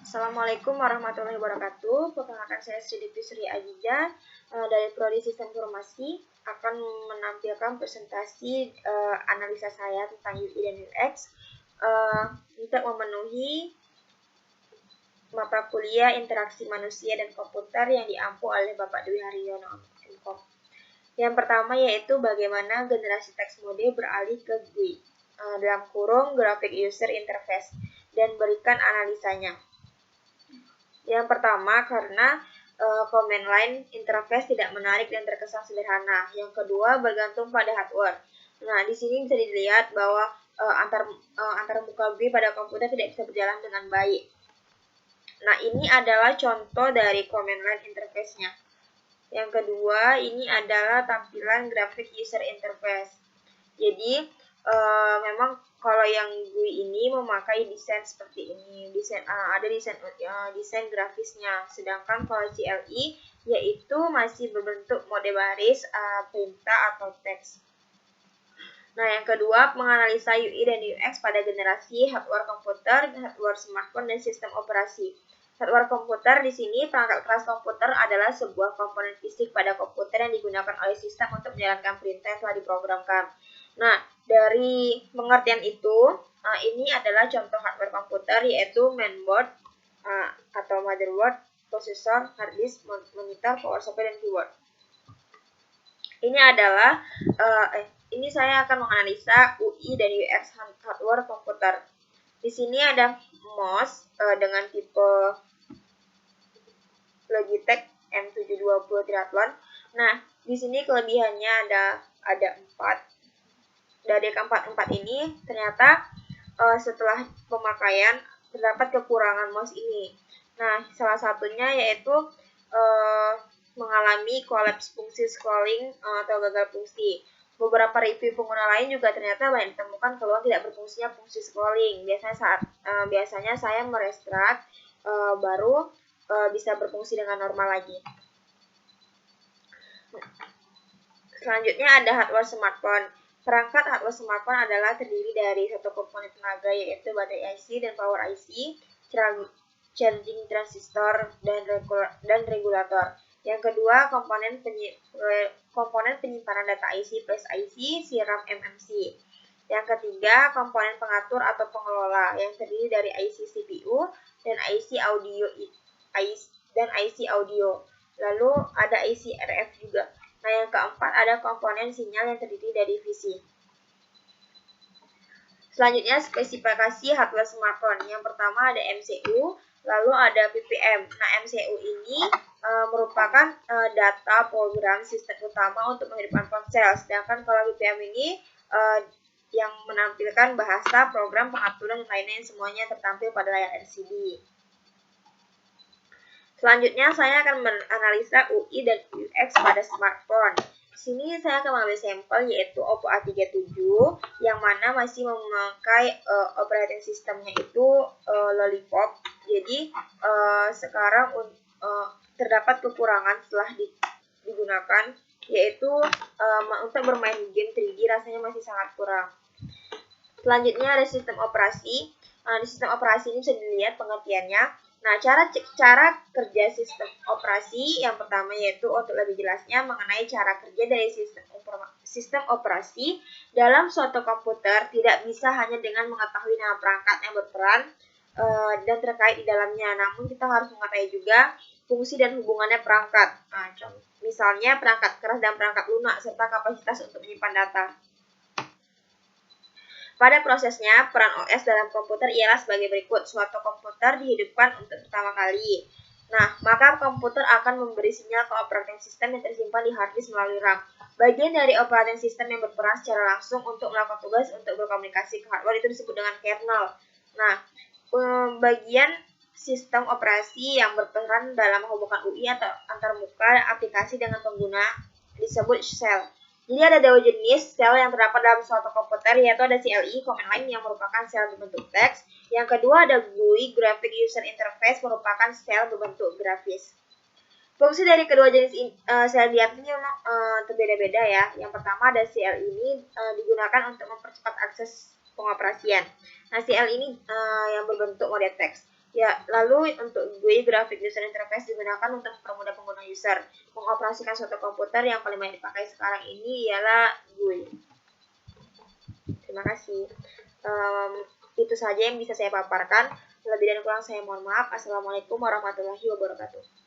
Assalamualaikum warahmatullahi wabarakatuh. Perkenalkan saya Sri Dikti Sri Ajiza dari Prodi Sistem Informasi akan menampilkan presentasi analisa saya tentang UI dan UX untuk memenuhi mata kuliah interaksi manusia dan komputer yang diampu oleh Bapak Dwi Haryono. Yang pertama yaitu bagaimana generasi teks mode beralih ke GUI dalam kurung Graphic User Interface dan berikan analisanya. Yang pertama, karena command line interface tidak menarik dan terkesan sederhana. Yang kedua, bergantung pada hardware. Nah, di sini bisa dilihat bahwa antar muka GUI pada komputer tidak bisa berjalan dengan baik. Nah, ini adalah contoh dari command line interface-nya. Yang kedua, ini adalah tampilan graphic user interface. Jadi, memang kalau yang GUI ini memakai desain seperti ini, ada desain grafisnya. Sedangkan kalau CLI yaitu masih berbentuk mode baris, perintah atau teks. Nah, yang kedua, menganalisa UI dan UX pada generasi hardware komputer, hardware smartphone, dan sistem operasi. Hardware komputer di sini, perangkat keras komputer adalah sebuah komponen fisik pada komputer yang digunakan oleh sistem untuk menjalankan perintah yang telah diprogramkan. Nah, dari pengertian itu, ini adalah contoh hardware komputer yaitu mainboard atau motherboard, prosesor, hard disk, monitor, power supply, dan keyboard. Ini saya akan menganalisa UI dan UX hardware komputer. Di sini ada mouse dengan tipe Logitech M720 Triathlon. Nah, di sini kelebihannya ada 4. Dari keempat ini ternyata setelah pemakaian terdapat kekurangan mouse ini. Nah, salah satunya yaitu mengalami kolaps fungsi scrolling atau gagal fungsi. Beberapa review pengguna lain juga ternyata banyak ditemukan keluhan tidak berfungsinya fungsi scrolling. Biasanya saya merestart baru bisa berfungsi dengan normal lagi. Selanjutnya ada hardware smartphone. Perangkat hardware smartphone adalah terdiri dari satu komponen tenaga yaitu baterai IC dan power IC, charging transistor, dan regulator. Yang kedua, komponen penyimpanan data IC plus IC, RAM MMC. Yang ketiga, komponen pengatur atau pengelola yang terdiri dari IC CPU dan IC audio. Lalu ada IC RF juga. Nah, yang keempat ada komponen sinyal yang terdiri dari VC. Selanjutnya spesifikasi hardware smartphone. Yang pertama ada MCU, lalu ada PPM. Nah, MCU ini merupakan data program sistem utama untuk menghidupkan ponsel. Sedangkan kalau PPM ini yang menampilkan bahasa, program, pengaturan, dan lainnya yang semuanya tertampil pada layar LCD. Selanjutnya saya akan menganalisa UI dan UX pada smartphone. Di sini saya akan mengambil sampel yaitu Oppo A37 yang mana masih memakai operating sistemnya itu Lollipop. Jadi sekarang terdapat kekurangan setelah digunakan yaitu untuk bermain game 3D rasanya masih sangat kurang. Selanjutnya ada sistem operasi. Di sistem operasi ini bisa dilihat pengertiannya. Nah, cara kerja sistem operasi yang pertama yaitu untuk lebih jelasnya mengenai cara kerja dari sistem operasi dalam suatu komputer tidak bisa hanya dengan mengetahui nama perangkat yang berperan dan terkait di dalamnya, namun kita harus mengetahui juga fungsi dan hubungannya perangkat. Nah, misalnya perangkat keras dan perangkat lunak serta kapasitas untuk menyimpan data. Pada prosesnya, peran OS dalam komputer ialah sebagai berikut. Suatu komputer dihidupkan untuk pertama kali. Nah, maka komputer akan memberi sinyal ke operating system yang tersimpan di hard disk melalui RAM. Bagian dari operating system yang berperan secara langsung untuk melakukan tugas untuk berkomunikasi ke hardware itu disebut dengan kernel. Nah, bagian sistem operasi yang berperan dalam menghubungkan UI atau antarmuka aplikasi dengan pengguna disebut shell. Jadi ada dua jenis sel yang terdapat dalam suatu komputer, yaitu ada CLI, command line yang merupakan sel berbentuk teks. Yang kedua ada GUI, Graphic User Interface, merupakan sel berbentuk grafis. Fungsi dari kedua jenis sel di atas ini memang berbeda-beda ya. Yang pertama ada CLI ini digunakan untuk mempercepat akses pengoperasian. Nah, CLI ini yang berbentuk mode teks. Ya, lalu untuk GUI, Graphic User Interface, digunakan untuk mempermudah pengguna user mengoperasikan suatu komputer. Yang paling banyak dipakai sekarang ini ialah GUI. Terima kasih. Itu saja yang bisa saya paparkan. Lebih dan kurang saya mohon maaf. Assalamualaikum warahmatullahi wabarakatuh.